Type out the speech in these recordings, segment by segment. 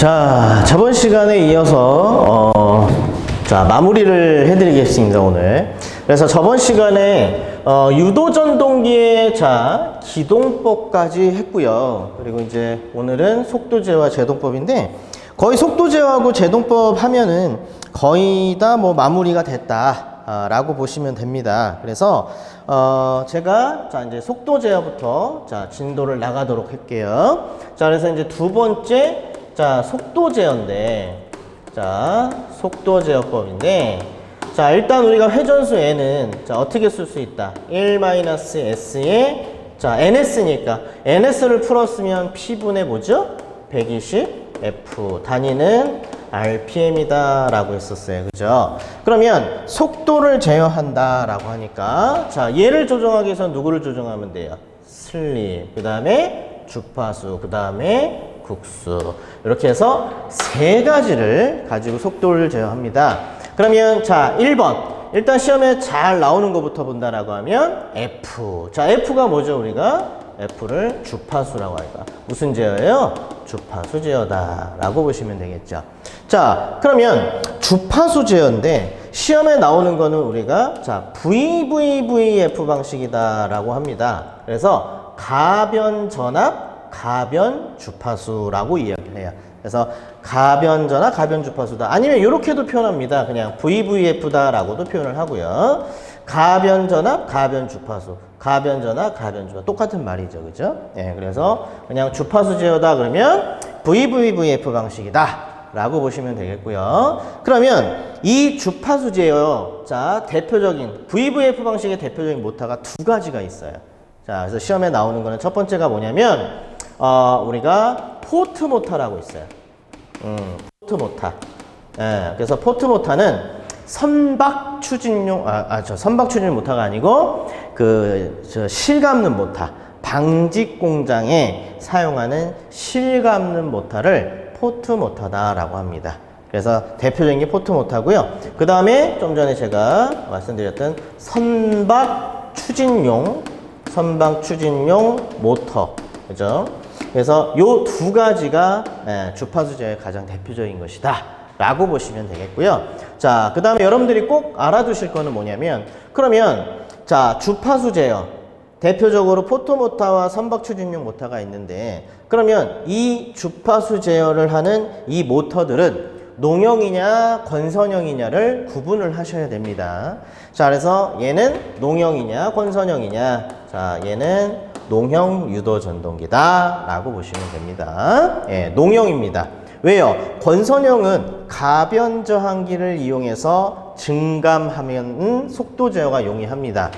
자, 저번 시간에 이어서 자, 마무리를 해드리겠습니다, 오늘. 그래서 저번 시간에 유도전동기의 자, 기동법까지 했고요. 그리고 이제 오늘은 속도제와 제동법인데, 거의 속도제하고 제동법 하면은 거의 다 뭐 마무리가 됐다 라고 보시면 됩니다. 그래서 제가 자 이제 속도제어부터 자 진도를 나가도록 할게요. 자, 그래서 이제 두 번째 자 속도제어인데, 자 속도제어법인데, 자 일단 우리가 회전수 n은 자 어떻게 쓸 수 있다? 1-s에 자 ns니까 ns를 풀었으면 p분의 뭐죠? 120f, 단위는 rpm이다 라고 했었어요. 그죠? 그러면 속도를 제어한다 라고 하니까 자 얘를 조정하기 위해서 누구를 조정하면 돼요? 슬립, 그 다음에 주파수, 그 다음에 국수, 이렇게 해서 세 가지를 가지고 속도를 제어합니다. 그러면 자 1번 일단 시험에 잘 나오는 것부터 본다라고 하면 F. 자 F가 뭐죠? 우리가 F를 주파수라고 할까? 무슨 제어예요? 주파수 제어다 라고 보시면 되겠죠. 자 그러면 주파수 제어인데 시험에 나오는 거는 우리가 자 VVVF 방식이다 라고 합니다. 그래서 가변 전압 가변 주파수라고 이야기를 해요. 그래서 가변 전압 가변 주파수다, 아니면 이렇게도 표현합니다. 그냥 VVF다 라고도 표현을 하고요. 가변 전압 가변 주파수, 가변 전압 가변 주파수, 똑같은 말이죠. 그죠? 예, 그래서 그냥 주파수 제어다 그러면 VVVF 방식이다 라고 보시면 되겠고요. 그러면 이 주파수 제어 자 대표적인 VVF 방식의 대표적인 모터가 두 가지가 있어요. 자 그래서 시험에 나오는 거는 첫 번째가 뭐냐면 우리가 포트 모터라고 있어요. 포트 모터. 예, 그래서 포트 모터는 선박 추진용, 선박 추진 모터가 아니고, 실 감는 모터. 방직 공장에 사용하는 실 감는 모터를 포트 모터다라고 합니다. 그래서 대표적인 게 포트 모터고요. 그 다음에 좀 전에 제가 말씀드렸던 선박 추진용 모터. 그죠? 그래서 요 두 가지가 주파수 제어의 가장 대표적인 것이다 라고 보시면 되겠고요. 자, 그 다음에 여러분들이 꼭 알아두실 거는 뭐냐면, 그러면 자 주파수 제어 대표적으로 포토모터와 선박 추진용 모터가 있는데, 그러면 이 주파수 제어를 하는 이 모터들은 농형이냐 건선형이냐를 구분을 하셔야 됩니다. 자 그래서 얘는 농형이냐 건선형이냐, 자 얘는 농형 유도 전동기다 라고 보시면 됩니다. 예, 농형입니다. 왜요? 건선형은 가변 저항기를 이용해서 증감하면 속도 제어가 용이합니다.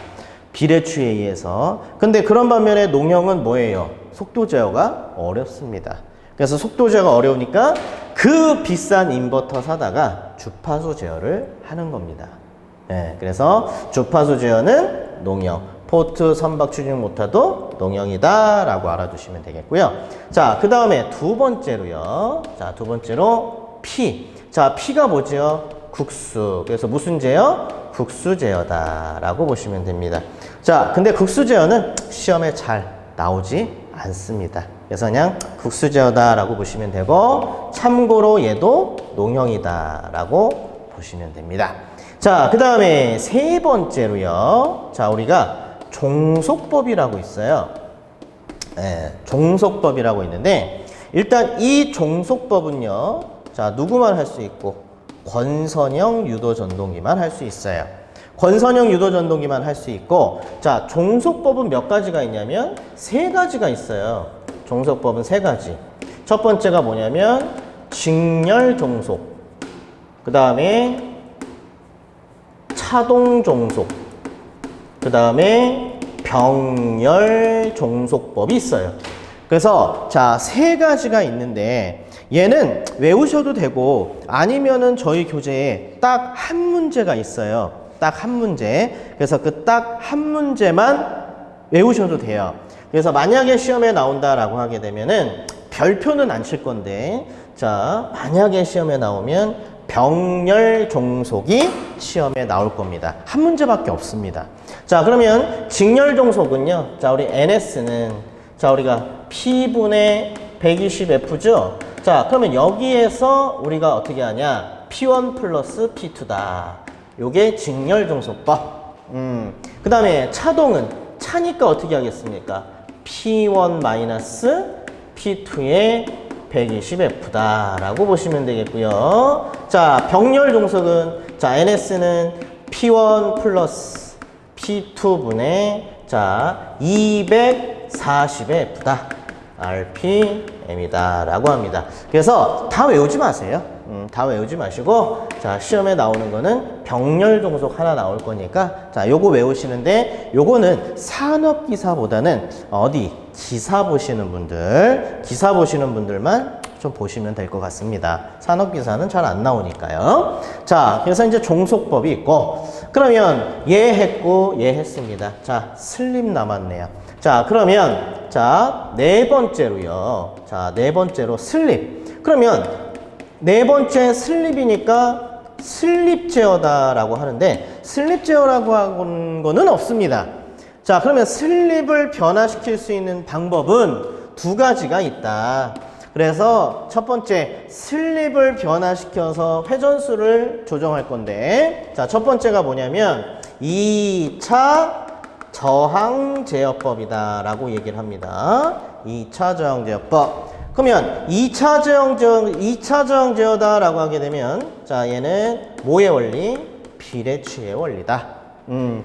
비례추에 의해서. 근데 그런 반면에 농형은 뭐예요? 속도 제어가 어렵습니다. 그래서 속도 제어가 어려우니까 그 비싼 인버터 사다가 주파수 제어를 하는 겁니다. 예, 그래서 주파수 제어는 농형, 포트 선박 추진 모터도 농형이다 라고 알아두시면 되겠고요. 자, 그 다음에 두 번째로요. 자, 두 번째로 P. 자, P가 뭐죠? 국수. 그래서 무슨 제어? 국수 제어다 라고 보시면 됩니다. 자, 근데 국수 제어는 시험에 잘 나오지 않습니다. 그래서 그냥 국수 제어다 라고 보시면 되고, 참고로 얘도 농형이다 라고 보시면 됩니다. 자, 그 다음에 세 번째로요. 자, 우리가 종속법이라고 있어요. 네, 종속법이라고 있는데, 일단 이 종속법은요, 자, 누구만 할 수 있고, 권선형 유도 전동기만 할 수 있어요. 권선형 유도 전동기만 할 수 있고, 자, 종속법은 몇 가지가 있냐면, 세 가지가 있어요. 종속법은 세 가지. 첫 번째가 뭐냐면, 직렬 종속. 그 다음에, 차동 종속. 그 다음에 병렬 종속법이 있어요. 그래서 자, 세 가지가 있는데 얘는 외우셔도 되고 아니면은 저희 교재에 딱 한 문제가 있어요. 딱 한 문제. 그래서 그 딱 한 문제만 외우셔도 돼요. 그래서 만약에 시험에 나온다라고 하게 되면은 별표는 안 칠 건데, 자, 만약에 시험에 나오면 병렬 종속이 시험에 나올 겁니다. 한 문제밖에 없습니다. 자, 그러면 직렬 종속은요. 자, 우리 NS는 자, 우리가 P분의 120F죠. 자, 그러면 여기에서 우리가 어떻게 하냐? P1 플러스 P2다. 요게 직렬종속법. 그 다음에 차동은 차니까 어떻게 하겠습니까? P1 마이너스 P2의 120F다 라고 보시면 되겠고요. 자, 병렬종속은 자, NS는 P1 플러스 P2분의 자, 240의 F다. RPM이다 라고 합니다. 그래서 다 외우지 마세요. 다 외우지 마시고 자, 시험에 나오는 거는 병렬 종속 하나 나올 거니까 자, 요거 외우시는데 요거는 산업기사보다는 어디 기사 보시는 분들만 좀 보시면 될 것 같습니다. 산업기사는 잘 안 나오니까요. 자, 그래서 이제 종속법이 있고 그러면 얘 했고 얘 했습니다. 자, 슬립 남았네요. 자, 그러면 자, 네 번째로요. 자, 네 번째로 슬립. 그러면 네 번째 슬립이니까 슬립 제어다라고 하는데 슬립 제어라고 하는 거는 없습니다. 자, 그러면 슬립을 변화시킬 수 있는 방법은 두 가지가 있다. 그래서 첫 번째 슬립을 변화시켜서 회전수를 조정할 건데 자, 첫 번째가 뭐냐면 2차 저항 제어법이다 라고 얘기를 합니다. 2차 저항 제어법. 그러면 2차 저항 제어다 라고 하게 되면 자, 얘는 뭐의 원리? 비례취의 원리다.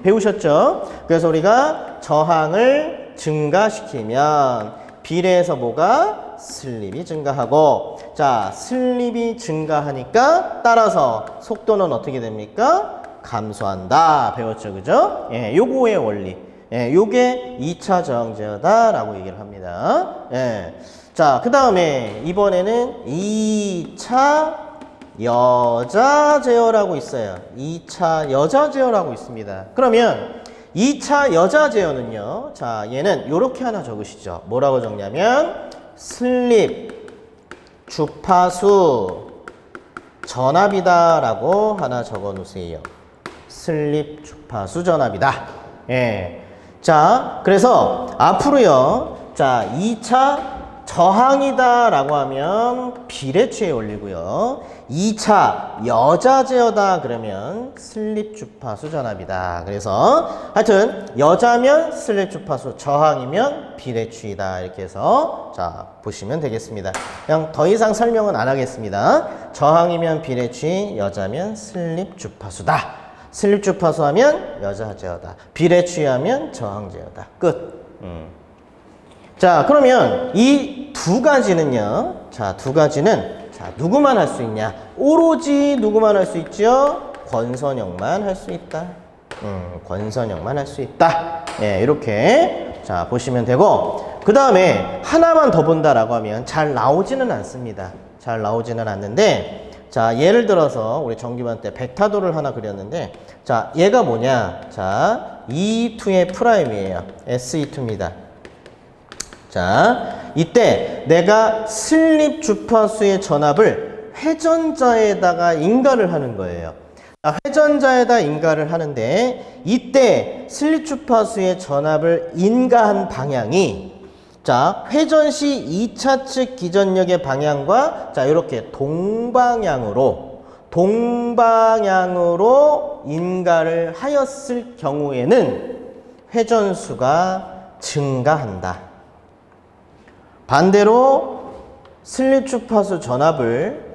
배우셨죠? 그래서 우리가 저항을 증가시키면 비례해서 뭐가? 슬립이 증가하고 자, 슬립이 증가하니까 따라서 속도는 어떻게 됩니까? 감소한다. 배웠죠? 그죠? 예, 요거의 원리. 예, 요게 2차 저항 제어다 라고 얘기를 합니다. 예. 자, 그 다음에 이번에는 2차 여자 제어라고 있어요. 2차 여자 제어라고 있습니다. 그러면 2차 여자 제어는요. 자, 얘는 요렇게 하나 적으시죠. 뭐라고 적냐면 슬립 주파수 전압이다 라고 하나 적어 놓으세요. 슬립 주파수 전압이다. 예. 자, 그래서 앞으로요. 자, 2차 저항이다 라고 하면 비례취의 원리고요. 2차 여자 제어다 그러면 슬립 주파수 전압이다. 그래서 하여튼 여자면 슬립 주파수, 저항이면 비례취이다. 이렇게 해서 자, 보시면 되겠습니다. 그냥 더 이상 설명은 안 하겠습니다. 저항이면 비례취, 여자면 슬립 주파수다. 슬립 주파수 하면 여자 제어다. 비례취 하면 저항 제어다. 끝. 자, 그러면 이 두 가지는요. 자, 두 가지는 자, 누구만 할 수 있냐? 오로지 누구만 할 수 있죠? 권선영만 할 수 있다. 권선영만 할 수 있다. 예, 이렇게 자, 보시면 되고 그 다음에 하나만 더 본다라고 하면 잘 나오지는 않습니다. 잘 나오지는 않는데 자, 예를 들어서 우리 정규반 때 벡타도를 하나 그렸는데 자, 얘가 뭐냐? 자, E2의 프라임이에요. SE2입니다. 자, 이때 내가 슬립 주파수의 전압을 회전자에다가 인가를 하는 거예요. 회전자에다 인가를 하는데 이때 슬립 주파수의 전압을 인가한 방향이 자, 회전 시 2차 측 기전력의 방향과 자, 이렇게 동방향으로 인가를 하였을 경우에는 회전수가 증가한다. 반대로 슬립 주파수 전압을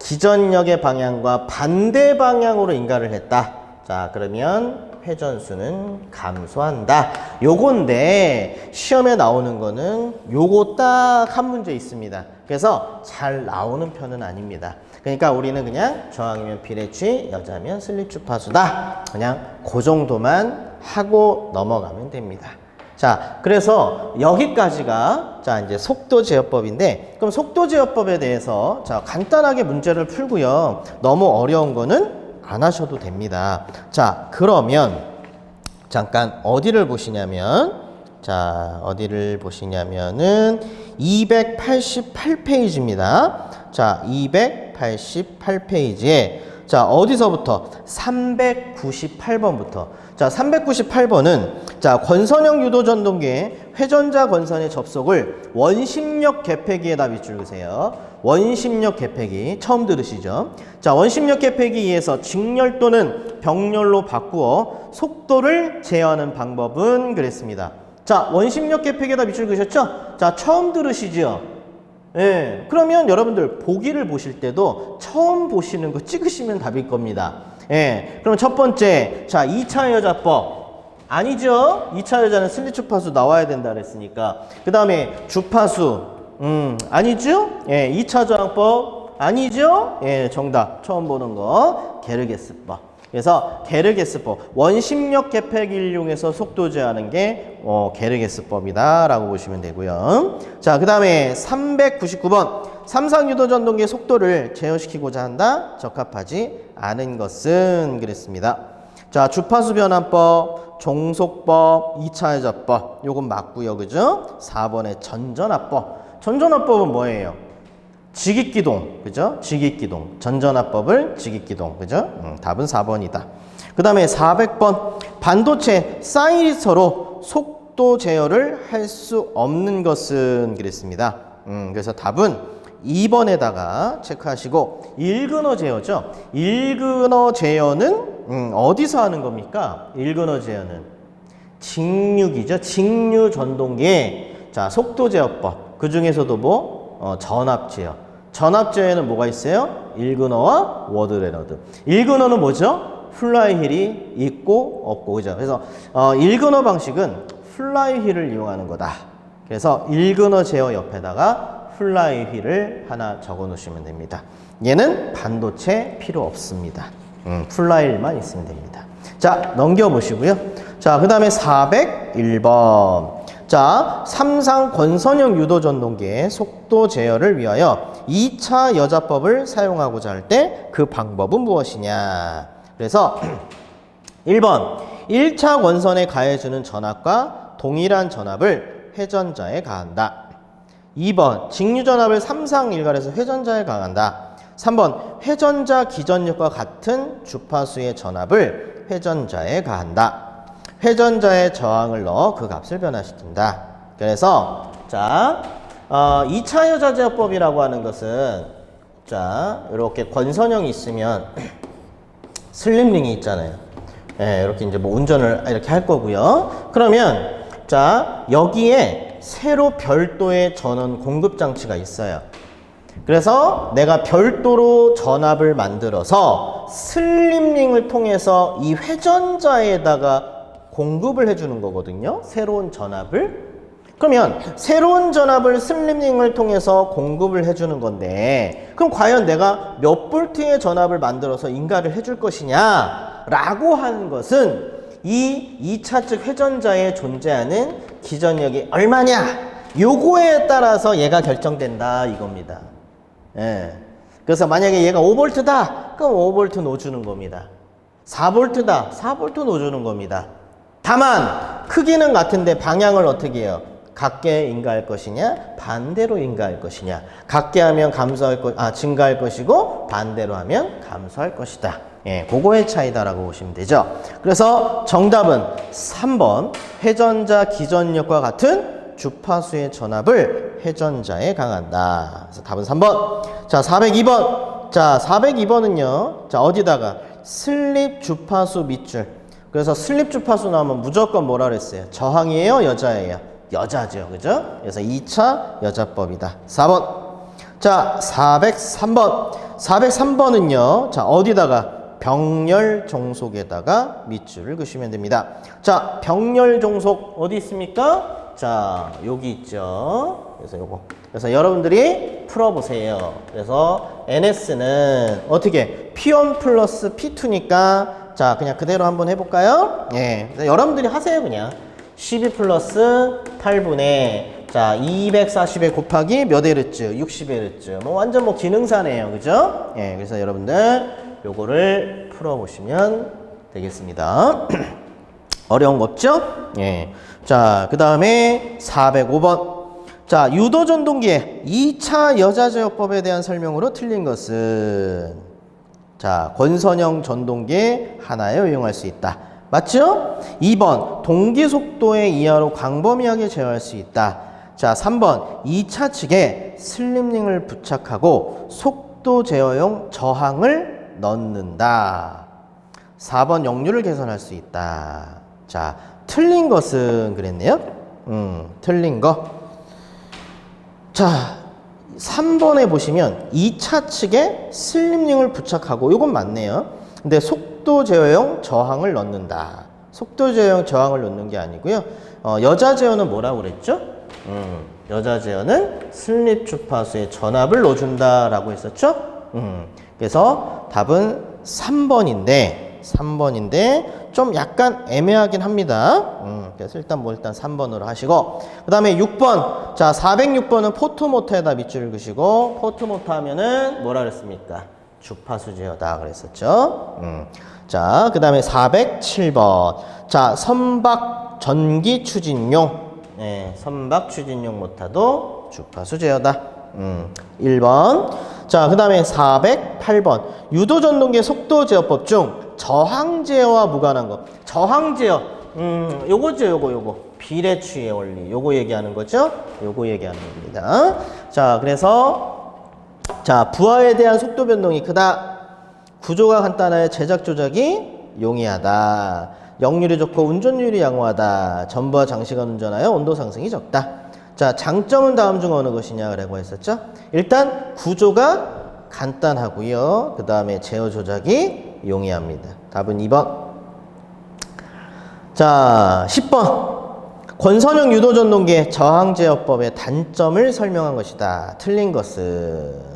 기전력의 방향과 반대 방향으로 인가를 했다. 자, 그러면 회전수는 감소한다. 요건데 시험에 나오는 거는 요거 딱 한 문제 있습니다. 그래서 잘 나오는 편은 아닙니다. 그러니까 우리는 그냥 저항이면 비례취, 여자면 슬립 주파수다. 그냥 그 정도만 하고 넘어가면 됩니다. 자, 그래서 여기까지가 자, 이제 속도 제어법인데 그럼 속도 제어법에 대해서 자, 간단하게 문제를 풀고요. 너무 어려운 거는 안 하셔도 됩니다. 자, 그러면 잠깐 어디를 보시냐면 자, 어디를 보시냐면은 288페이지입니다. 자, 288페이지에 자, 어디서부터? 398번부터. 자, 398번은 자, 권선형 유도 전동기의 회전자 권선의 접속을 원심력 개폐기에다 밑줄 그세요. 원심력 개폐기 처음 들으시죠? 자, 원심력 개폐기에서 직렬 또는 병렬로 바꾸어 속도를 제어하는 방법은 그랬습니다. 자, 원심력 개폐기에다 밑줄 그으셨죠? 자, 처음 들으시죠? 예. 그러면 여러분들 보기를 보실 때도 처음 보시는 거 찍으시면 답일 겁니다. 예. 그럼 첫 번째, 자, 2차 여자법. 아니죠? 2차 여자는 슬립 주파수 나와야 된다 그랬으니까. 그 다음에 주파수. 아니죠? 예. 2차 저항법. 아니죠? 예. 정답. 처음 보는 거. 게르게스법. 그래서 게르게스법. 원심력 개폐기를 이용해서 속도 제어하는 게 게르게스법이다 라고 보시면 되고요. 자, 그 다음에 399번. 삼상유도 전동기의 속도를 제어시키고자 한다. 적합하지 않은 것은 그랬습니다. 자, 주파수 변환법, 종속법, 2차 여자법. 요건 맞고요. 그죠? 4번의 전전압법. 전전압법은 뭐예요? 직익기동, 그죠? 직익기동. 전전압법을 직익기동, 그죠? 답은 4번이다. 그 다음에 400번. 반도체 사이리서로 속도 제어를 할 수 없는 것은 그랬습니다. 그래서 답은 2번에다가 체크하시고, 일근어 제어죠? 일근어 제어는 어디서 하는 겁니까? 일근어 제어는 직류기죠? 직류 전동기의 자, 속도 제어법. 그 중에서도 뭐? 전압 제어. 전압 제어에는 뭐가 있어요? 일근어와 워드레너드. 일근어는 뭐죠? 플라이 휠이 있고 없고, 그죠? 그래서 일근어 방식은 플라이 휠을 이용하는 거다. 그래서 일근어 제어 옆에다가 플라이 휠을 하나 적어 놓으시면 됩니다. 얘는 반도체 필요 없습니다. 플라이 휠만 있으면 됩니다. 자, 넘겨보시고요. 자, 그 다음에 401번. 자, 삼상 권선형 유도 전동기의 속도 제어를 위하여 2차 여자법을 사용하고자 할 때 그 방법은 무엇이냐? 그래서 1번, 1차 권선에 가해주는 전압과 동일한 전압을 회전자에 가한다. 2번, 직류전압을 삼상 일괄해서 회전자에 가한다. 3번, 회전자 기전력과 같은 주파수의 전압을 회전자에 가한다. 회전자의 저항을 넣어 그 값을 변화시킨다. 그래서 자, 2차 여자 제어법이라고 하는 것은 자, 이렇게 권선형이 있으면 슬립링이 있잖아요. 예, 이렇게 이제 뭐 운전을 이렇게 할 거고요. 그러면 자, 여기에 새로 별도의 전원 공급 장치가 있어요. 그래서 내가 별도로 전압을 만들어서 슬립링을 통해서 이 회전자에다가 공급을 해주는 거거든요. 새로운 전압을. 그러면 새로운 전압을 슬립링을 통해서 공급을 해주는 건데, 그럼 과연 내가 몇 볼트의 전압을 만들어서 인가를 해줄 것이냐 라고 하는 것은 이 2차측 회전자에 존재하는 기전력이 얼마냐, 요거에 따라서 얘가 결정된다 이겁니다. 예. 그래서 만약에 얘가 5V다 그럼 5V 놓주는 겁니다. 4V다 4V 놓주는 겁니다. 다만 크기는 같은데 방향을 어떻게 해요? 같게 인가할 것이냐, 반대로 인가할 것이냐. 같게 하면 증가할 것이고 반대로 하면 감소할 것이다. 예, 그거의 차이다라고 보시면 되죠. 그래서 정답은 3번, 회전자 기전력과 같은 주파수의 전압을 회전자에 강한다. 그래서 답은 3번. 자, 402번. 자, 402번은요. 자, 어디다가 슬립 주파수 밑줄. 그래서 슬립 주파수 나오면 무조건 뭐라 그랬어요? 저항이에요? 여자예요? 여자죠. 그죠? 그래서 2차 여자법이다. 4번. 자, 403번. 403번은요. 자, 어디다가? 병렬 종속에다가 밑줄을 그으시면 됩니다. 자, 병렬 종속 어디 있습니까? 자, 여기 있죠. 그래서 요거. 그래서 여러분들이 풀어보세요. 그래서 NS는 어떻게? P1 플러스 P2니까 자, 그냥 그대로 한번 해볼까요? 예. 그래서 여러분들이 하세요, 그냥. 12 플러스 8분의 자, 240에 곱하기 몇 헤르츠? 60헤르츠. 뭐 완전 뭐 기능사네요. 그죠? 예. 그래서 여러분들 요거를 풀어보시면 되겠습니다. 어려운 거 없죠? 예. 자, 그 다음에 405번. 자, 유도 전동기의 2차 여자 제어법에 대한 설명으로 틀린 것은 자, 권선형 전동기에 하나에 이용할 수 있다. 맞죠? 2번 동기 속도의 이하로 광범위하게 제어할 수 있다. 자, 3번 2차 측에 슬립링을 부착하고 속도 제어용 저항을 넣는다. 4번 역류를 개선할 수 있다. 자, 틀린 것은 그랬네요. 틀린 거. 자, 3번에 보시면 2차 측에 슬립링을 부착하고 이건 맞네요. 근데 속도 제어용 저항을 넣는다. 속도 제어용 저항을 넣는 게 아니고요. 여자 제어는 뭐라고 그랬죠? 여자 제어는 슬립 주파수에 전압을 넣어준다라고 했었죠? 그래서 답은 3번인데 좀 약간 애매하긴 합니다. 그래서 일단 3번으로 하시고, 그 다음에 6번. 자, 406번은 포트모터에다 밑줄을 그시고, 포트모터 하면은 뭐라 그랬습니까? 주파수 제어다 그랬었죠. 자, 그 다음에 407번. 자, 선박 전기 추진용. 네, 선박 추진용 모터도 주파수 제어다. 1번. 자, 그 다음에 408번. 유도전동기 속도 제어법 중 저항 제어와 무관한 거. 저항 제어. 요거죠, 요거. 비례추의 원리. 요거 얘기하는 거죠? 요거 얘기하는 겁니다. 자, 그래서, 자, 부하에 대한 속도 변동이 크다. 구조가 간단하여 제작 조작이 용이하다. 역률이 좋고 운전율이 양호하다. 전부하 장시간 운전하여 온도 상승이 적다. 자, 장점은 다음 중 어느 것이냐라고 했었죠? 일단 구조가 간단하고요. 그 다음에 제어 조작이 용이합니다. 답은 2번. 자, 10번. 권선형 유도전동기의 저항 제어법의 단점을 설명한 것이다. 틀린 것은.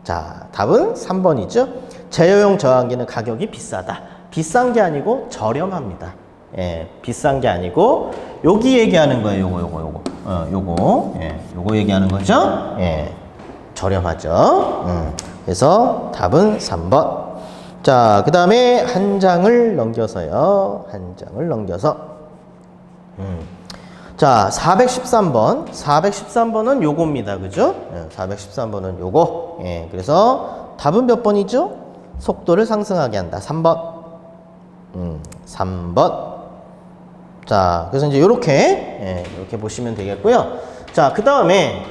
자, 답은 3번이죠. 제어용 저항기는 가격이 비싸다. 비싼 게 아니고 저렴합니다. 예, 비싼 게 아니고 여기 얘기하는 거예요. 요거. 예, 요거 얘기하는 거죠. 예, 저렴하죠. 그래서 답은 3번. 자, 그 다음에 한 장을 넘겨서요. 한 장을 넘겨서. 자, 413번. 413번은 요겁니다. 그죠? 예, 413번은 요거. 예, 그래서 답은 몇 번이죠? 속도를 상승하게 한다. 3번. 3번. 자, 그래서 이제 요렇게 보시면 되겠고요. 자, 그 다음에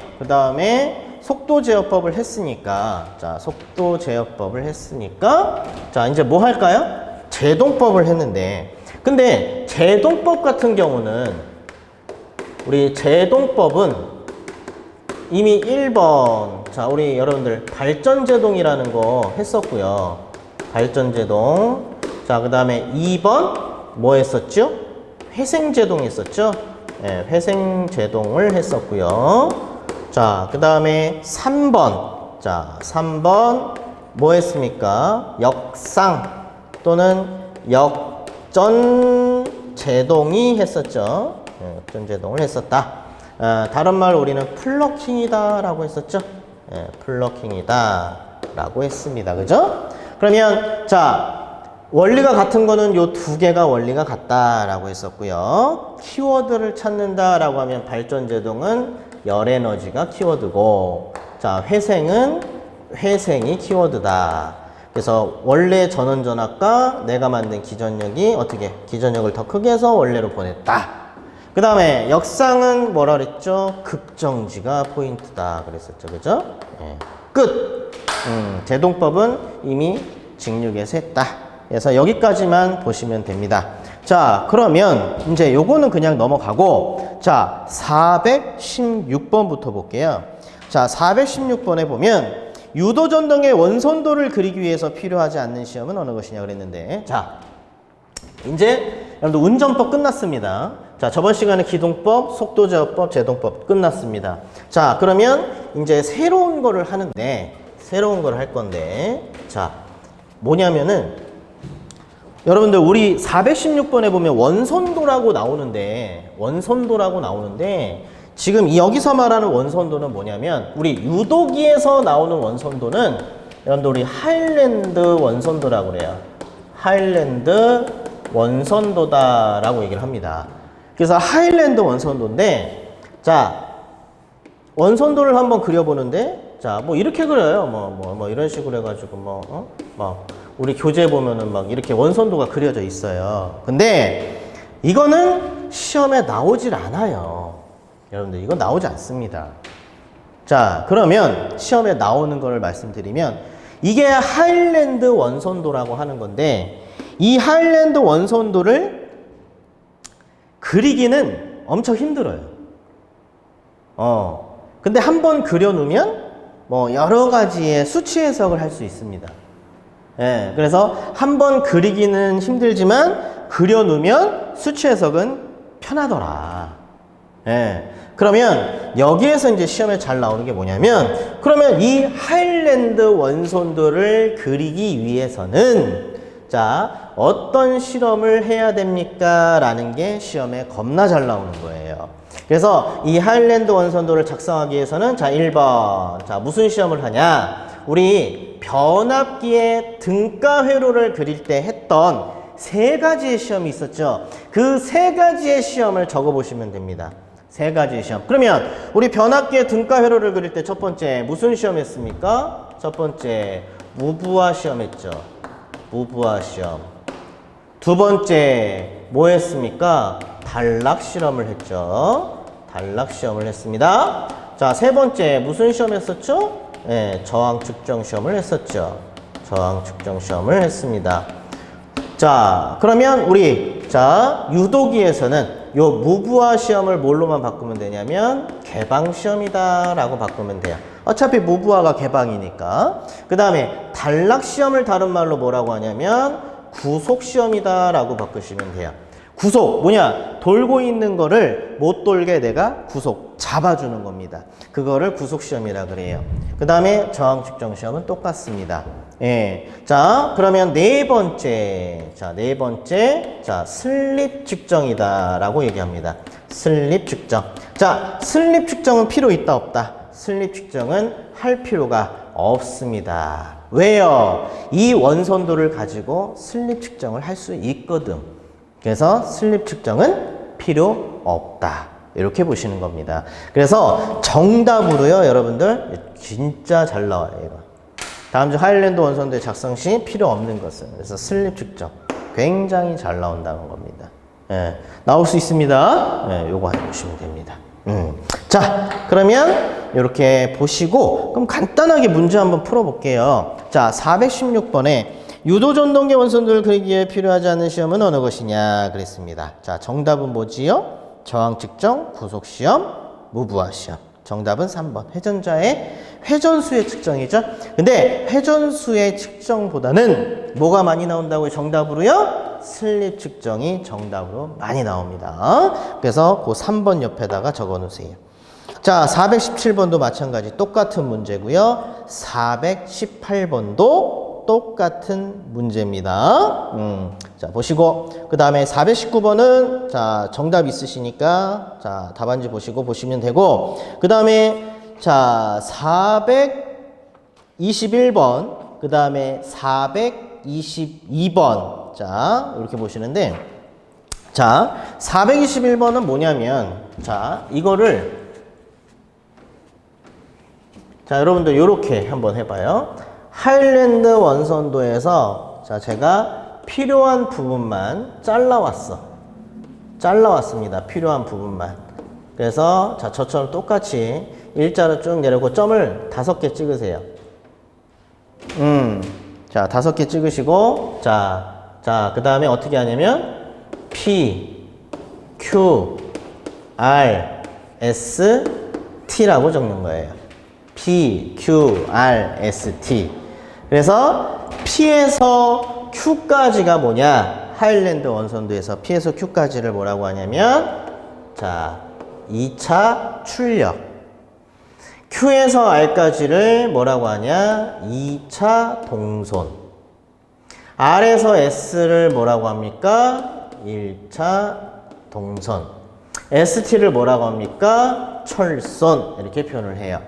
속도 제어법을 했으니까, 자, 속도 제어법을 했으니까, 자, 이제 뭐 할까요? 제동법을 했는데, 근데 제동법 같은 경우는, 우리 제동법은 이미 1번, 자, 우리 여러분들 발전제동이라는 거 했었고요. 발전제동. 자, 그 다음에 2번, 뭐 했었죠? 회생제동 했었죠? 네, 회생제동을 했었고요. 자, 그 다음에 3번. 자, 3번 뭐 했습니까? 역상 또는 역전제동이 했었죠. 네, 역전제동을 했었다. 다른 말로 우리는 플러킹이다 라고 했었죠. 네, 플러킹이다 라고 했습니다. 그죠? 그러면 자, 원리가 같은 거는 요 두 개가 원리가 같다라고 했었고요. 키워드를 찾는다라고 하면 발전제동은 열에너지가 키워드고, 자, 회생이 키워드다. 그래서 원래 전원전압과 내가 만든 기전력이 어떻게 기전력을 더 크게 해서 원래로 보냈다. 그 다음에 역상은 뭐라 그랬죠? 극정지가 포인트다 그랬었죠. 그죠? 예. 끝. 제동법은 이미 직육에서 했다. 그래서 여기까지만 보시면 됩니다. 자, 그러면 이제 요거는 그냥 넘어가고, 자, 416번부터 볼게요. 자, 416번에 보면 유도전동의 원선도를 그리기 위해서 필요하지 않는 시험은 어느 것이냐 그랬는데, 자, 이제 여러분들 운전법 끝났습니다. 자, 저번 시간에 기동법, 속도제어법, 제동법 끝났습니다. 자, 그러면 이제 새로운 거를 하는데, 새로운 걸 할 건데, 자, 뭐냐면은 여러분들 우리 416번에 보면 원선도라고 나오는데 지금 여기서 말하는 원선도는 뭐냐면 우리 유도기에서 나오는 원선도는 여러분들 우리 하일랜드 원선도라고 그래요. 하일랜드 원선도다라고 얘기를 합니다. 그래서 하일랜드 원선도인데, 자, 원선도를 한번 그려보는데, 자, 뭐 이렇게 그려요. 뭐 이런 식으로 해가지고 우리 교재 보면은 막 이렇게 원선도가 그려져 있어요. 근데 이거는 시험에 나오질 않아요. 여러분들, 이거 나오지 않습니다. 자, 그러면 시험에 나오는 거를 말씀드리면 이게 하일랜드 원선도라고 하는 건데, 이 하일랜드 원선도를 그리기는 엄청 힘들어요. 근데 한번 그려놓으면 뭐 여러 가지의 수치 해석을 할 수 있습니다. 예, 그래서 한번 그리기는 힘들지만 그려놓으면 수치 해석은 편하더라. 예, 그러면 여기에서 이제 시험에 잘 나오는 게 뭐냐면, 그러면 이 하일랜드 원선도를 그리기 위해서는 자, 어떤 실험을 해야 됩니까? 라는 게 시험에 겁나 잘 나오는 거예요. 그래서 이 하일랜드 원선도를 작성하기 위해서는 자, 1번. 자, 무슨 시험을 하냐? 우리 변압기의 등가 회로를 그릴 때 했던 세 가지의 시험이 있었죠. 그 세 가지의 시험을 적어 보시면 됩니다. 세 가지의 시험. 그러면 우리 변압기의 등가 회로를 그릴 때 첫 번째 무슨 시험 했습니까? 첫 번째 무부하 시험 했죠. 무부하 시험. 두 번째 뭐 했습니까? 단락 실험을 했죠. 단락 시험을 했습니다. 자, 세 번째 무슨 시험 했었죠? 네, 저항 측정 시험을 했었죠. 저항 측정 시험을 했습니다. 자, 그러면 우리 자, 유도기에서는 요 무부하 시험을 뭘로만 바꾸면 되냐면 개방 시험이다 라고 바꾸면 돼요. 어차피 무부하가 개방이니까. 그 다음에 단락 시험을 다른 말로 뭐라고 하냐면 구속 시험이다 라고 바꾸시면 돼요. 구속 뭐냐? 돌고 있는 거를 못 돌게 내가 구속 잡아주는 겁니다. 그거를 구속 시험이라 그래요. 그 다음에 저항 측정 시험은 똑같습니다. 예. 자, 그러면 네 번째. 자, 네 번째. 자, 슬립 측정이다 라고 얘기합니다. 슬립 측정. 자, 슬립 측정은 필요 있다 없다? 슬립 측정은 할 필요가 없습니다. 왜요? 이 원선도를 가지고 슬립 측정을 할 수 있거든. 그래서 슬립 측정은 필요 없다. 이렇게 보시는 겁니다. 그래서 정답으로요, 여러분들 진짜 잘 나와요, 이거. 다음 주 하일랜드 원선도의 작성 시 필요 없는 것은. 그래서 슬립 측정 굉장히 잘 나온다는 겁니다. 예, 나올 수 있습니다. 예, 요거 해보시면 됩니다. 자, 그러면 이렇게 보시고 그럼 간단하게 문제 한번 풀어볼게요. 자, 416번에 유도전동계 원선도를 그리기 위해 필요하지 않은 시험은 어느 것이냐 그랬습니다. 자, 정답은 뭐지요? 저항 측정, 구속 시험, 무부하 시험. 정답은 3번. 회전자의 회전수의 측정이죠. 근데 회전수의 측정보다는 뭐가 많이 나온다고요? 정답으로요? 슬립 측정이 정답으로 많이 나옵니다. 그래서 그 3번 옆에다가 적어 놓으세요. 자, 417번도 마찬가지 똑같은 문제고요. 418번도 똑같은 문제입니다. 자, 보시고 그 다음에 419번은 자, 정답 있으시니까 자, 답안지 보시고 보시면 되고, 그 다음에 자, 421번 그 다음에 422번 자, 이렇게 보시는데, 자, 421번은 뭐냐면 자, 이거를 자, 여러분들 요렇게 한번 해봐요. 하일랜드 원선도에서 자, 제가 필요한 부분만 잘라왔습니다. 필요한 부분만. 그래서 자, 저처럼 똑같이 일자로 쭉 내려고 점을 5개 찍으세요. 자, 5개 찍으시고 자, 그 다음에 어떻게 하냐면 P, Q, R, S, T라고 적는 거예요. P, Q, R, S, T. 그래서 P에서 Q까지가 뭐냐? 하일랜드 원선도에서 P에서 Q까지를 뭐라고 하냐면 자, 2차 출력. Q에서 R까지를 뭐라고 하냐? 2차 동선. R에서 S를 뭐라고 합니까? 1차 동선. ST를 뭐라고 합니까? 철선. 이렇게 표현을 해요.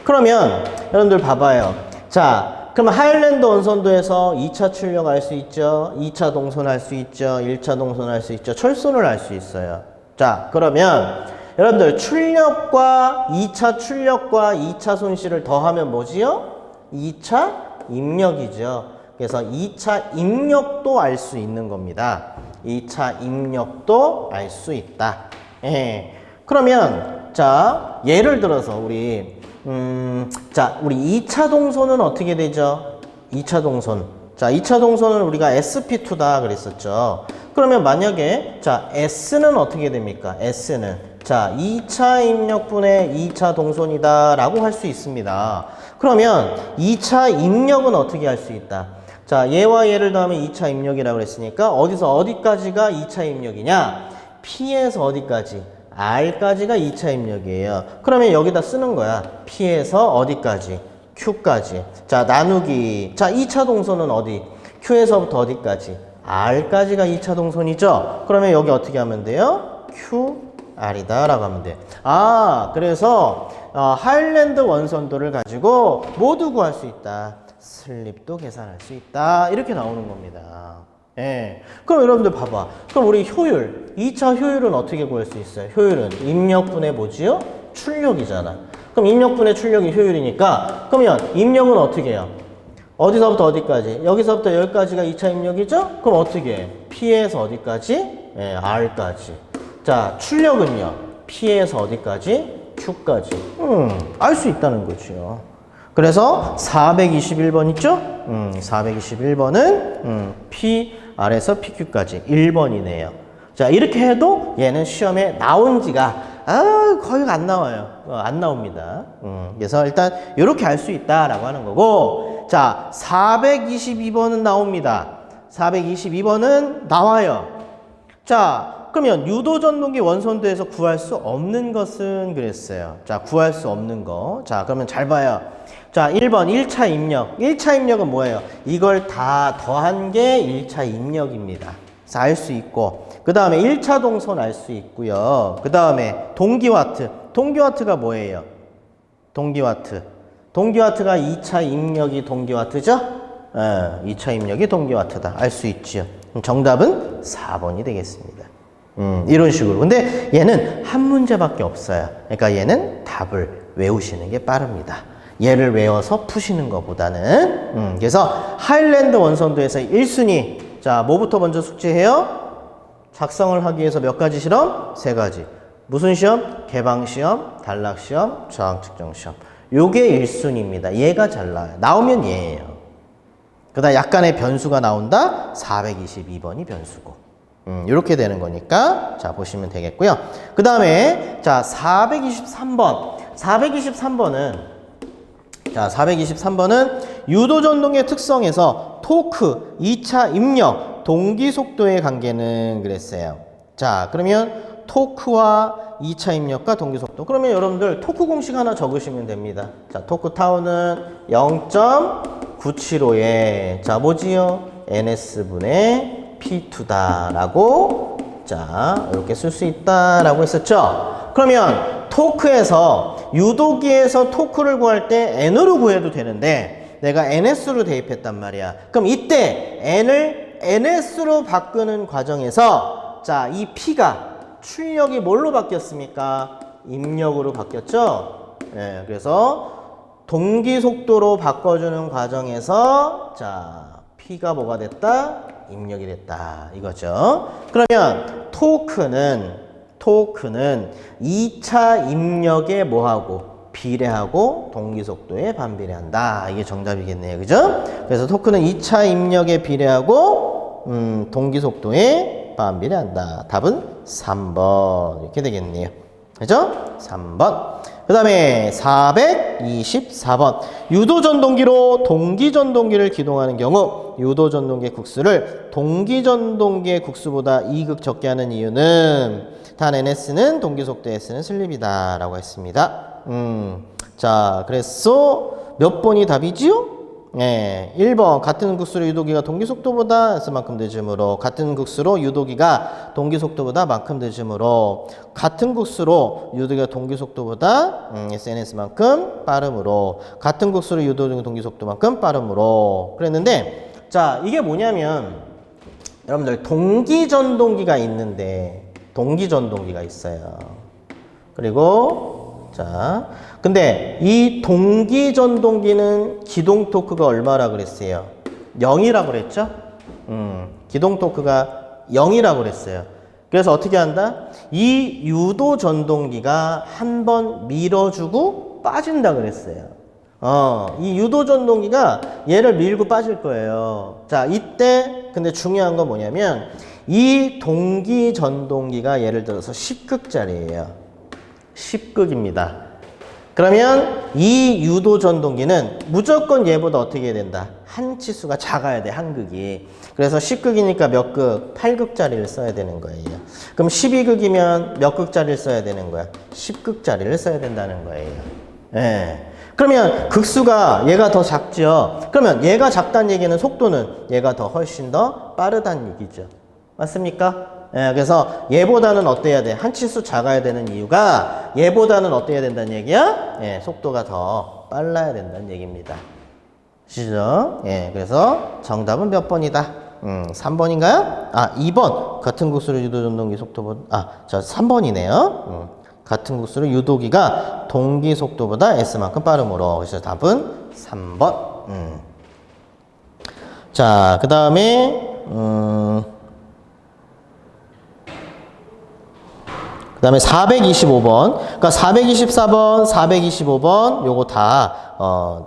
그러면 여러분들 봐봐요. 자, 그럼 하일랜드 원선도에서 2차 출력 할 수 있죠. 2차 동선 할 수 있죠. 1차 동선 할 수 있죠. 철선을 할 수 있어요. 자, 그러면 여러분들 2차 출력과 2차 손실을 더하면 뭐지요? 2차 입력이죠. 그래서 2차 입력도 알 수 있는 겁니다. 2차 입력도 알 수 있다. 예. 그러면 자, 예를 들어서 우리 2차 동선은 어떻게 되죠? 2차 동선. 자, 2차 동선은 우리가 sp2다 그랬었죠. 그러면 만약에 자, s는 어떻게 됩니까? s는 자, 2차 입력분의 2차 동선이다 라고 할 수 있습니다. 그러면 2차 입력은 어떻게 할 수 있다? 자, 얘와 얘를 더하면 2차 입력이라고 그랬으니까 어디서 어디까지가 2차 입력이냐? P에서 어디까지? R까지가 2차 입력이에요. 그러면 여기다 쓰는 거야. P에서 어디까지? Q까지. 자, 나누기. 자, 2차 동선은 어디? Q에서부터 어디까지? R까지가 2차 동선이죠? 그러면 여기 어떻게 하면 돼요? QR이다 라고 하면 돼요. 아, 그래서 하일랜드 원선도를 가지고 모두 구할 수 있다. 슬립도 계산할 수 있다. 이렇게 나오는 겁니다. 예. 그럼 여러분들 봐봐. 그럼 우리 효율, 2차 효율은 어떻게 구할 수 있어요? 효율은 입력분의 뭐지요? 출력이잖아. 그럼 입력분의 출력이 효율이니까 그러면 입력은 어떻게 해요? 어디서부터 어디까지? 여기서부터 여기까지가 2차 입력이죠? 그럼 어떻게 해? P에서 어디까지? 예, R까지. 자, 출력은요? P에서 어디까지? Q까지. 알 수 있다는 거죠. 그래서 421번 있죠? 421번은 PR에서 PQ까지 1번이네요. 자, 이렇게 해도 얘는 시험에 나온 지가 거의 안 나와요. 안 나옵니다. 그래서 일단 이렇게 알 수 있다라고 하는 거고, 자, 422번은 나옵니다. 422번은 나와요. 자, 그러면 유도전동기 원선도에서 구할 수 없는 것은 그랬어요. 자, 구할 수 없는 거. 자, 그러면 잘 봐요. 자, 1번 1차 입력. 1차 입력은 뭐예요? 이걸 다 더한 게 1차 입력입니다. 그래서 알 수 있고, 그 다음에 1차 동선 알 수 있고요. 그 다음에 동기와트. 동기와트가 뭐예요? 동기와트. 동기와트가 2차 입력이 동기와트죠? 2차 입력이 동기와트다. 알 수 있죠. 정답은 4번이 되겠습니다. 이런 식으로. 근데 얘는 한 문제밖에 없어요. 그러니까 얘는 답을 외우시는 게 빠릅니다. 얘를 외워서 푸시는 것보다는. 그래서 하일랜드 원선도에서 1순위. 자, 뭐부터 먼저 숙제해요? 작성을 하기 위해서 몇 가지 실험? 3가지. 무슨 시험? 개방시험, 단락시험, 저항측정시험. 요게 1순위입니다. 얘가 잘 나와요. 나오면 얘예요. 그 다음 약간의 변수가 나온다? 422번이 변수고. 이렇게 되는 거니까 자, 보시면 되겠고요. 그 다음에 자, 423번. 423번은 유도전동의 특성에서 토크, 2차 입력, 동기 속도의 관계는 그랬어요. 자, 그러면 토크와 2차 입력과 동기 속도. 그러면 여러분들 토크 공식 하나 적으시면 됩니다. 자, 토크 타우는 0.975에 자, 뭐지요? NS분의 P2다 라고 자, 이렇게 쓸 수 있다 라고 했었죠. 그러면 토크에서 유도기에서 토크를 구할 때 N으로 구해도 되는데 내가 NS로 대입했단 말이야. 그럼 이때 N을 NS로 바꾸는 과정에서 자, 이 P가 출력이 뭘로 바뀌었습니까? 입력으로 바뀌었죠. 네, 그래서 동기 속도로 바꿔주는 과정에서 자, P가 뭐가 됐다? 입력이 됐다 이거죠. 그러면 토크는 2차 입력에 뭐하고? 비례하고 동기속도에 반비례한다. 이게 정답이겠네요. 그죠? 그래서 토크는 2차 입력에 비례하고 동기속도에 반비례한다. 답은 3번 이렇게 되겠네요. 그죠? 3번. 그 다음에 424번. 유도전동기로 동기전동기를 기동하는 경우 유도전동기의 국수를 동기전동기의 국수보다 2극 적게 하는 이유는 단 NS는 동기속도, S는 슬립이다 라고 했습니다. 자, 그래서 몇 번이 답이지요? 네, 1번 같은 국수로 유도기가 동기속도보다 S만큼 늦으므로, 같은 국수로 유도기가 동기속도보다 만큼 늦으므로, 같은 국수로 유도기가 동기속도보다 SNS만큼 빠르므로, 같은 국수로 유도기가 동기속도만큼 빠르므로 그랬는데, 자, 이게 뭐냐면 여러분들 동기전동기가 있는데 동기전동기가 있어요. 그리고 자, 근데 이 동기 전동기는 기동 토크가 얼마라 그랬어요? 0이라 그랬죠? 기동 토크가 0이라 그랬어요. 그래서 어떻게 한다? 이 유도 전동기가 한 번 밀어주고 빠진다 그랬어요. 이 유도 전동기가 얘를 밀고 빠질 거예요. 자, 이때 근데 중요한 건 뭐냐면 이 동기 전동기가 예를 들어서 10극짜리예요. 10극입니다. 그러면 이 유도 전동기는 무조건 얘보다 어떻게 해야 된다? 한 치수가 작아야 돼, 한 극이. 그래서 10극이니까 몇 극? 8극짜리를 써야 되는 거예요. 그럼 12극이면 몇 극짜리를 써야 되는 거야? 10극짜리를 써야 된다는 거예요. 예. 그러면 극수가 얘가 더 작죠? 그러면 얘가 작다는 얘기는 속도는 얘가 더 훨씬 더 빠르다는 얘기죠. 맞습니까? 예, 그래서 얘보다는 어때야 돼? 한 치수 작아야 되는 이유가 얘보다는 어때야 된다는 얘기야? 예, 속도가 더 빨라야 된다는 얘기입니다. 아시죠? 예, 그래서 정답은 몇 번이다? 3번인가요? 2번. 같은 국수로 유도 전동기 속도보다, 3번이네요. 같은 국수로 유도기가 동기 속도보다 S만큼 빠르므로. 그래서 답은 3번. 자, 그 다음에, 그 다음에 425번. 그러니까 424번, 425번, 요거 다,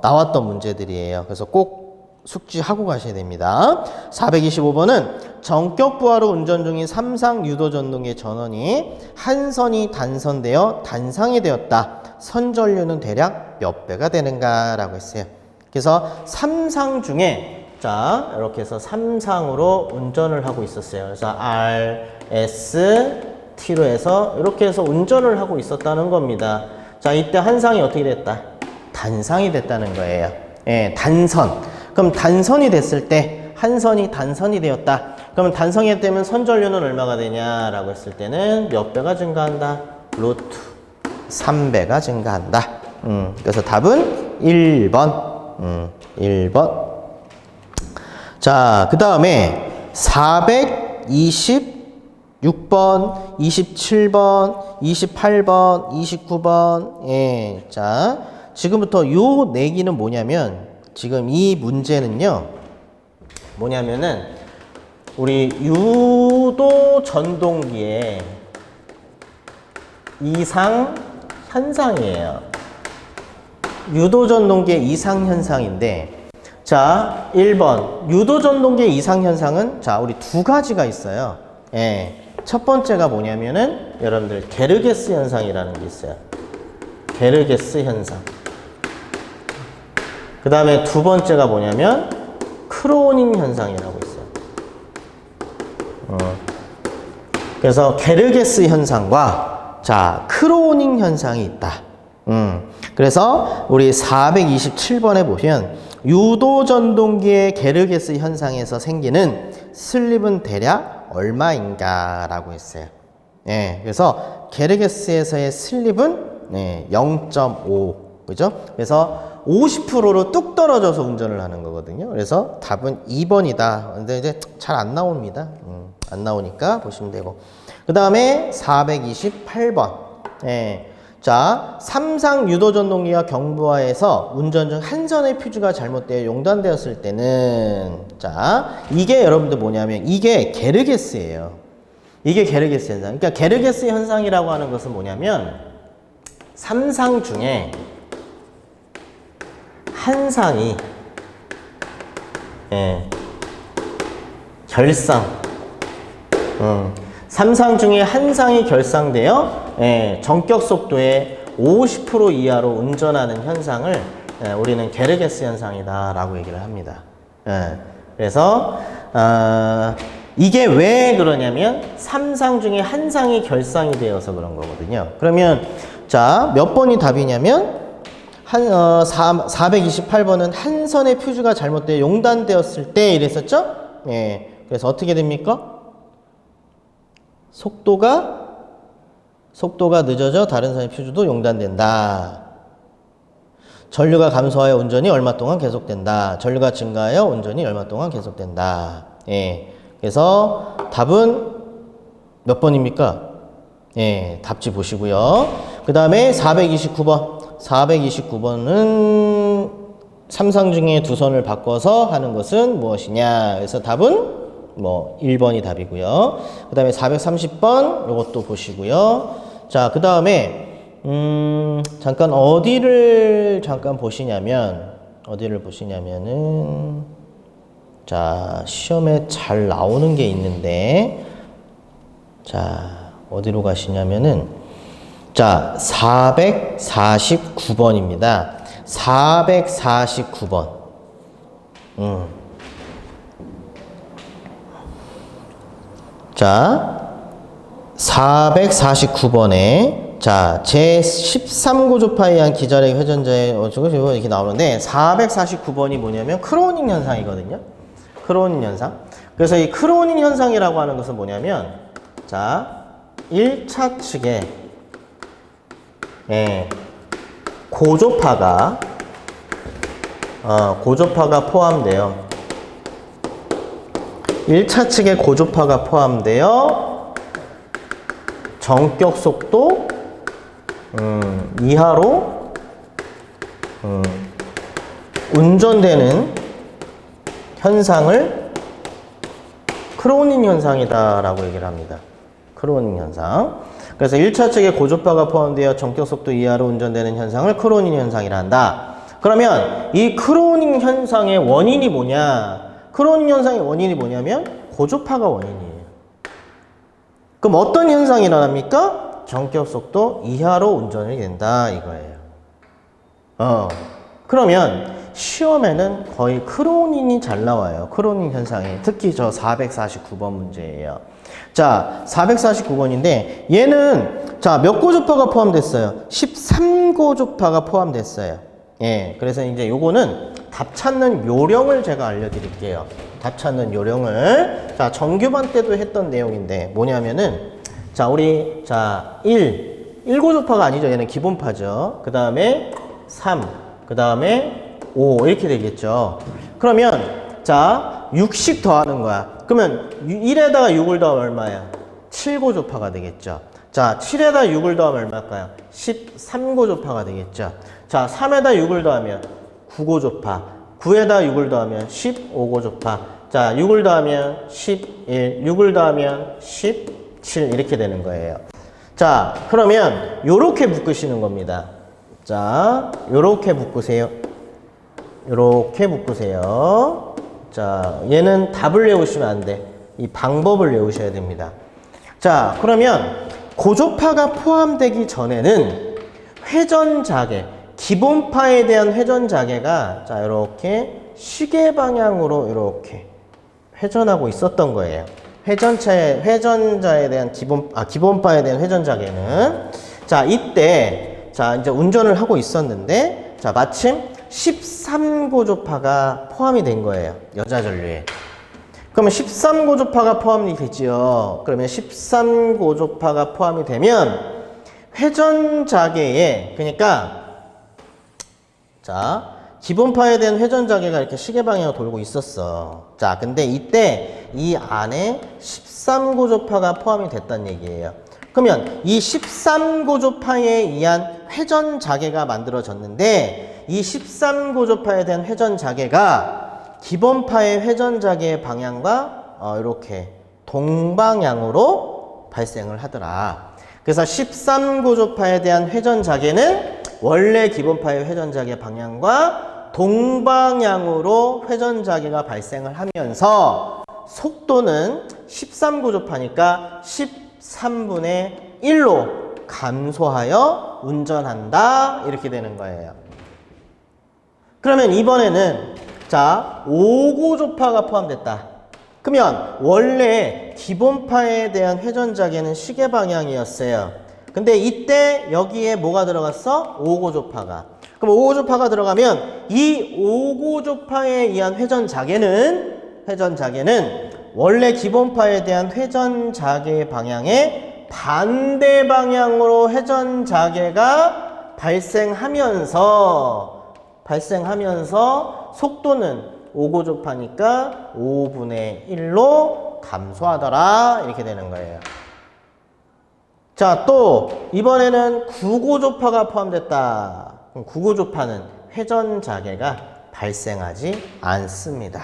나왔던 문제들이에요. 그래서 꼭 숙지하고 가셔야 됩니다. 425번은 전격 부하로 운전 중인 삼상 유도 전동기의 전원이 한 선이 단선되어 단상이 되었다. 선 전류는 대략 몇 배가 되는가? 라고 했어요. 그래서 삼상 중에, 자, 이렇게 해서 삼상으로 운전을 하고 있었어요. 그래서 R, S, T로 해서 이렇게 해서 운전을 하고 있었다는 겁니다. 자, 이때 한 상이 어떻게 됐다? 단상이 됐다는 거예요. 예, 단선. 그럼 단선이 됐을 때 한 선이 단선이 되었다. 그러면 단선이 되면 선전류는 얼마가 되냐라고 했을 때는 몇 배가 증가한다? 루트 3배가 증가한다. 그래서 답은 1번. 1번. 자, 그 다음에 426번, 27번, 28번, 29번. 예. 자, 지금부터 요 내기는 뭐냐면, 지금 이 문제는요, 뭐냐면은, 우리 유도 전동기의 이상 현상이에요. 유도 전동기의 이상 현상인데, 자, 1번. 유도 전동기의 이상 현상은, 자, 우리 두 가지가 있어요. 예. 첫 번째가 뭐냐면은, 여러분들, 게르게스 현상이라는 게 있어요. 게르게스 현상. 그 다음에 두 번째가 뭐냐면 크로닝 현상이라고 있어요. 그래서 게르게스 현상과 자 크로닝 현상이 있다. 그래서 우리 427번에 보면 유도 전동기의 게르게스 현상에서 생기는 슬립은 대략 얼마인가 라고 했어요. 예, 그래서 게르게스에서의 슬립은 0.5 그죠? 그래서 50%로 뚝 떨어져서 운전을 하는 거거든요. 그래서 답은 2번이다. 근데 이제 잘 안 나옵니다. 안 나오니까 보시면 되고. 그 다음에 428번. 예. 자, 삼상 유도 전동기가 경부하에서 운전 중 한 선의 퓨즈가 잘못되어 용단되었을 때는, 자, 이게 여러분들 뭐냐면, 이게 게르게스예요. 이게 게르게스 현상. 그러니까 게르게스 현상이라고 하는 것은 뭐냐면, 삼상 중에 한 상이 결상 삼상 중에 한 상이 결상되어 전격 속도의 50% 이하로 운전하는 현상을 우리는 게르게스 현상이다 라고 얘기를 합니다. 그래서 이게 왜 그러냐면 삼상 중에 한 상이 결상이 되어서 그런 거거든요. 그러면 자, 몇 번이 답이냐면 428번은 한 선의 퓨즈가 잘못되어 용단되었을 때 이랬었죠? 예. 그래서 어떻게 됩니까? 속도가 늦어져 다른 선의 퓨즈도 용단된다. 전류가 감소하여 운전이 얼마 동안 계속된다. 전류가 증가하여 운전이 얼마 동안 계속된다. 예. 그래서 답은 몇 번입니까? 예, 답지 보시고요. 그 다음에 429번. 429번은 삼상 중에 두 선을 바꿔서 하는 것은 무엇이냐? 그래서 답은 뭐 1번이 답이고요. 그 다음에 430번 이것도 보시고요. 자, 그 다음에 잠깐 어디를 잠깐 보시냐면은 자, 시험에 잘 나오는 게 있는데 자, 어디로 가시냐면은 자, 449번입니다. 449번. 자, 449번에 자, 제13고조파에 의한 기자력 회전자의 어쩌고 이렇게 나오는데 449번이 뭐냐면 크로닝 현상이거든요. 크로닝 현상. 그래서 이 크로닝 현상이라고 하는 것은 뭐냐면 자, 1차 측에 고조파가 포함되어 1차 측에 고조파가 포함되어 정격 속도 이하로 운전되는 현상을 크로닝 현상이다라고 얘기를 합니다. 크로닝 현상. 그래서 1차 측에 고조파가 포함되어 정격 속도 이하로 운전되는 현상을 크로닝 현상이라 한다. 그러면 이 크로닝 현상의 원인이 뭐냐? 크로닝 현상의 원인이 뭐냐면 고조파가 원인이에요. 그럼 어떤 현상이 일어납니까? 정격 속도 이하로 운전이 된다 이거예요. 그러면 시험에는 거의 크로닝이 잘 나와요. 크로닝 현상이. 특히 저 449번 문제예요. 자, 449번인데 얘는 자, 몇 고조파가 포함됐어요? 13고조파가 포함됐어요. 예. 그래서 이제 요거는 답 찾는 요령을 제가 알려드릴게요. 답 찾는 요령을. 자, 정규반 때도 했던 내용인데 뭐냐면은 자, 우리 자, 1고조파가 아니죠. 얘는 기본파죠. 그 다음에 3, 그 다음에 5 이렇게 되겠죠. 그러면 자, 6씩 더하는 거야. 그러면 1에다가 6을 더하면 얼마야? 7고조파가 되겠죠. 자, 7에다 6을 더하면 얼마일까요? 13고조파가 되겠죠. 자, 3에다 6을 더하면 9고조파. 9에다 6을 더하면 15고조파. 자, 6을 더하면 11, 6을 더하면 17 이렇게 되는 거예요. 자, 그러면 요렇게 묶으시는 겁니다. 자, 요렇게 묶으세요. 요렇게 묶으세요. 자, 얘는 답을 외우시면 안 돼. 이 방법을 외우셔야 됩니다. 자, 그러면 고조파가 포함되기 전에는 회전자계, 기본파에 대한 회전자계가 자, 이렇게 시계 방향으로 이렇게 회전하고 있었던 거예요. 회전자에 대한 기본파에 대한 회전자계는 자, 이때 자, 이제 운전을 하고 있었는데 자, 마침 13고조파가 포함이 된 거예요. 여자 전류에. 그러면 13고조파가 포함이 되지요. 그러면 13고조파가 포함이 되면 회전자계에 그러니까 자, 기본파에 대한 회전자계가 이렇게 시계 방향으로 돌고 있었어. 자, 근데 이때 이 안에 13고조파가 포함이 됐다는 얘기예요. 그러면 이 13고조파에 의한 회전자계가 만들어졌는데 이 13고조파에 대한 회전자계가 기본파의 회전자계의 방향과 이렇게 동방향으로 발생을 하더라. 그래서 13고조파에 대한 회전자계는 원래 기본파의 회전자계 방향과 동방향으로 회전자계가 발생을 하면서 속도는 13고조파니까 13분의 1로 감소하여 운전한다 이렇게 되는 거예요. 그러면 이번에는 자, 5고조파가 포함됐다. 그러면 원래 기본파에 대한 회전자계는 시계 방향이었어요. 근데 이때 여기에 뭐가 들어갔어? 5고조파가. 그럼 5고조파가 들어가면 이 5고조파에 의한 회전자계는 원래 기본파에 대한 회전자계 방향의 반대 방향으로 회전자계가 발생하면서 속도는 5고조파니까 5분의 1로 감소하더라 이렇게 되는 거예요. 자, 또 이번에는 구고조파가 포함됐다. 그럼 구고조파는 회전자개가 발생하지 않습니다.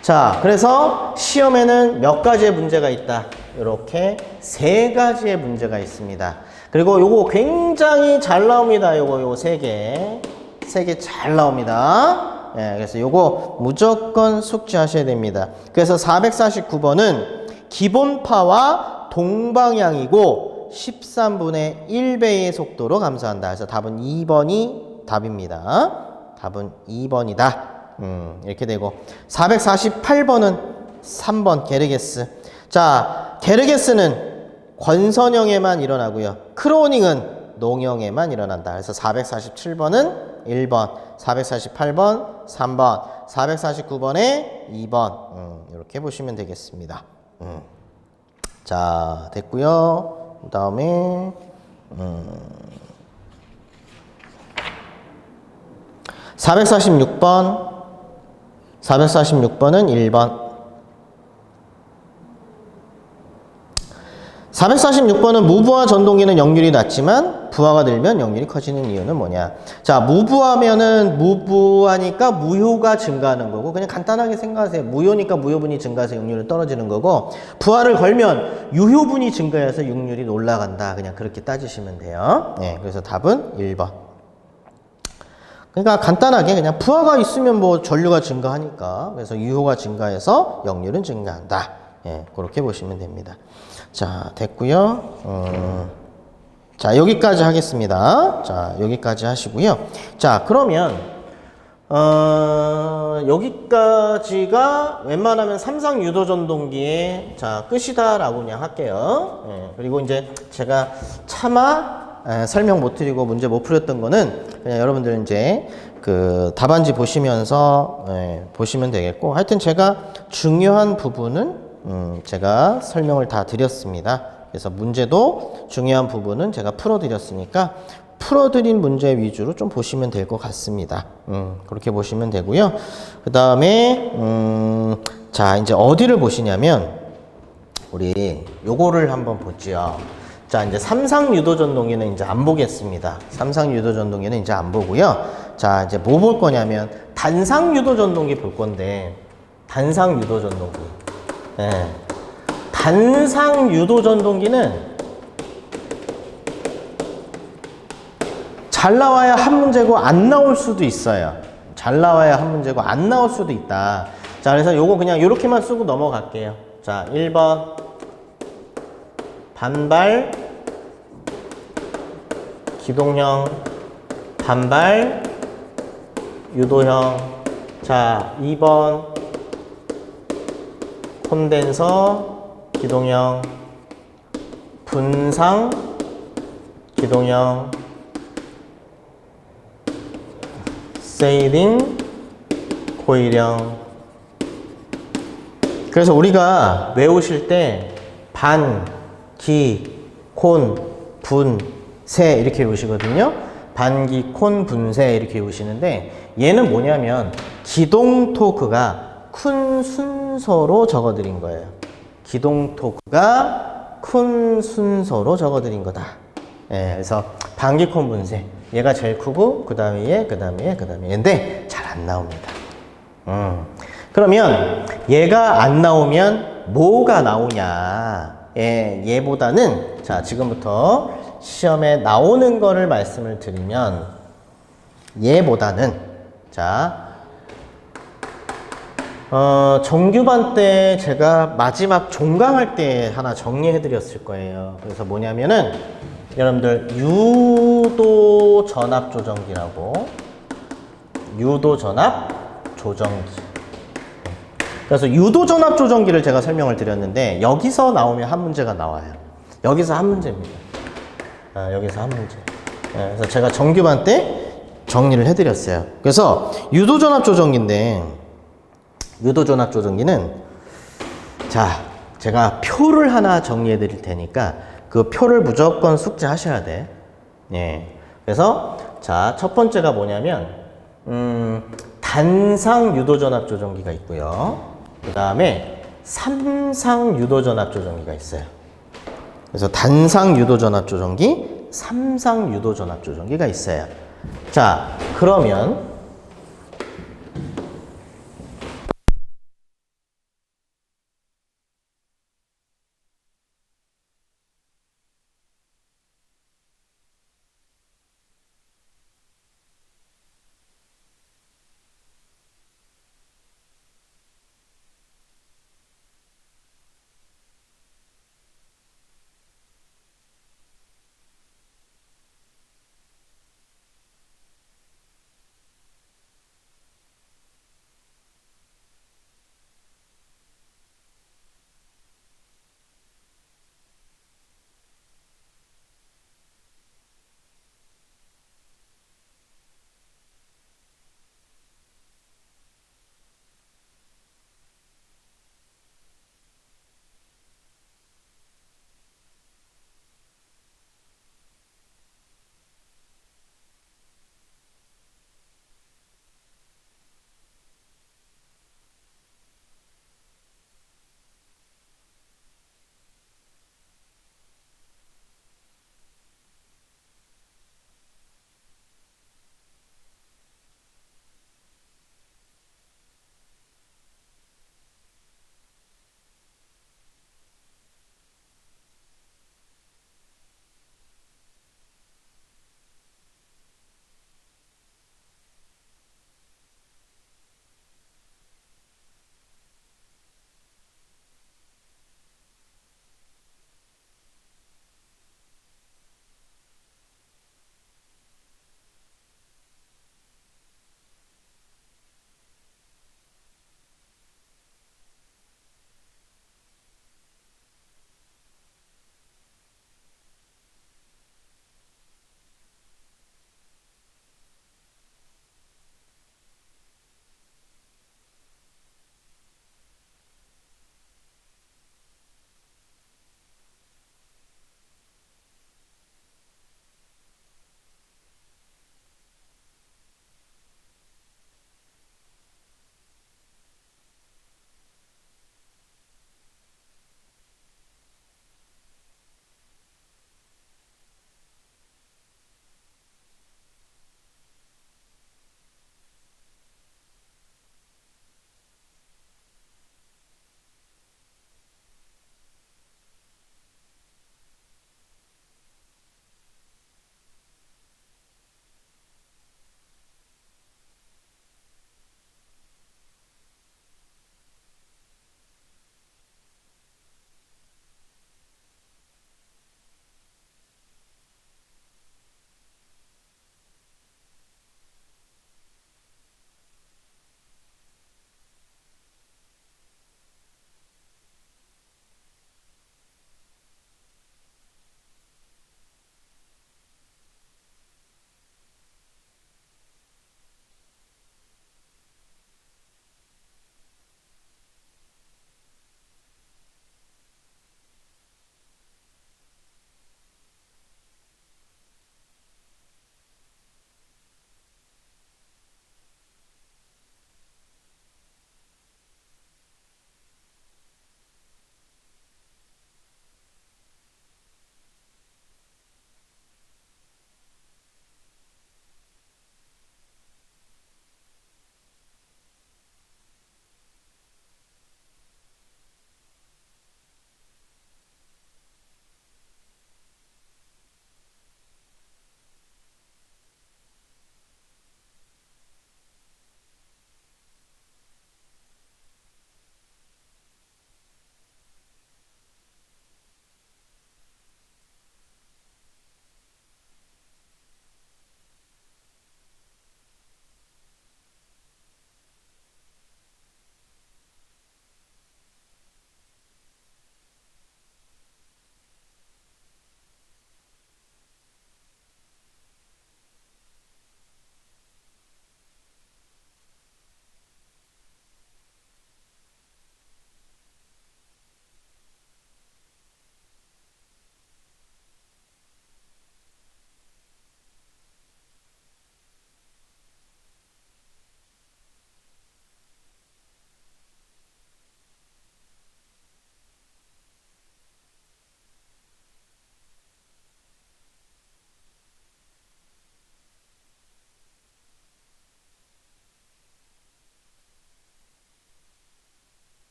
자, 그래서 시험에는 몇 가지의 문제가 있다. 이렇게 3가지의 문제가 있습니다. 그리고 요거 굉장히 잘 나옵니다. 요거 3개. 3개 잘 나옵니다. 예, 그래서 요거 무조건 숙지하셔야 됩니다. 그래서 449번은 기본파와 동방향이고 13분의 1배의 속도로 감소한다. 그래서 답은 2번이 답입니다. 답은 2번이다. 이렇게 되고 448번은 3번 게르게스. 자, 게르게스는 권선형에만 일어나고요. 크로닝은 농형에만 일어난다. 그래서 447번은 1번, 448번 3번, 449번에 2번 이렇게 보시면 되겠습니다. 자, 됐고요. 그 다음에 446번 446번은 1번. 446번은 무부하 전동기는 역률이 낮지만 부하가 늘면 역률이 커지는 이유는 뭐냐. 자, 무부하면은 무부하니까 무효가 증가하는 거고, 그냥 간단하게 생각하세요. 무효니까 무효분이 증가해서 역률이 떨어지는 거고, 부하를 걸면 유효분이 증가해서 역률이 올라간다. 그냥 그렇게 따지시면 돼요. 네, 그래서 답은 1번. 그러니까 간단하게 그냥 부하가 있으면 뭐 전류가 증가하니까, 그래서 유효가 증가해서 역률은 증가한다. 예, 그렇게 보시면 됩니다. 자, 됐고요. 자, 여기까지 하겠습니다. 자, 여기까지 하시고요. 자, 그러면 여기까지가 웬만하면 삼상 유도전동기의 자 끝이다라고 그냥 할게요. 예, 그리고 이제 제가 차마 설명 못 드리고 문제 못 풀었던 거는 그냥 여러분들 이제 그 답안지 보시면서 보시면 되겠고, 하여튼 제가 중요한 부분은 제가 설명을 다 드렸습니다. 그래서 문제도 중요한 부분은 제가 풀어드렸으니까 풀어드린 문제 위주로 좀 보시면 될 것 같습니다. 그렇게 보시면 되고요. 그 다음에 자, 이제 어디를 보시냐면 우리 요거를 한번 보지요. 자, 이제 삼상 유도전동기는 이제 안 보겠습니다. 삼상 유도전동기는 이제 안 보고요. 자, 이제 뭐 볼 거냐면 단상 유도전동기 볼 건데, 단상 유도전동기. 예. 단상 유도전동기는 잘 나와야 한 문제고 안 나올 수도 있어요. 잘 나와야 한 문제고 안 나올 수도 있다. 자, 그래서 요거 그냥 요렇게만 쓰고 넘어갈게요. 자, 1번 반발 기동형, 반발 유도형. 자, 2번 콘덴서 기동형, 분상 기동형, 세이링 코일형. 그래서 우리가 외우실 때 반, 기, 콘, 분, 세 이렇게 외우시거든요. 반기, 콘, 분세 이렇게 외우시는데, 얘는 뭐냐면 기동 토크가 큰 순서로 적어드린 거예요. 기동 토크가 큰 순서로 적어드린 거다. 예, 그래서 반기, 콘, 분세. 얘가 제일 크고, 그 다음에 얘, 그 다음에 얘, 그 다음에 얘인데 잘 안 나옵니다. 그러면 얘가 안 나오면 뭐가 나오냐? 예, 얘보다는 자, 지금부터 시험에 나오는 거를 말씀을 드리면 얘보다는 자, 정규반 때 제가 마지막 종강할 때 하나 정리해 드렸을 거예요. 그래서 뭐냐면은 여러분들 유도 전압 조정기라고, 유도 전압 조정기. 그래서 유도 전압 조정기를 제가 설명을 드렸는데 여기서 나오면 한 문제가 나와요. 여기서 한 문제입니다. 여기서 한 문제. 그래서 제가 정규반 때 정리를 해드렸어요. 그래서 유도 전압 조정기인데, 유도 전압 조정기는 자, 제가 표를 하나 정리해 드릴 테니까 그 표를 무조건 숙지하셔야 돼. 예. 그래서 자, 첫 번째가 뭐냐면 단상 유도 전압 조정기가 있고요. 그 다음에 삼상 유도 전압 조정기가 있어요. 그래서 단상 유도전압 조정기, 삼상 유도전압 조정기가 있어요. 자, 그러면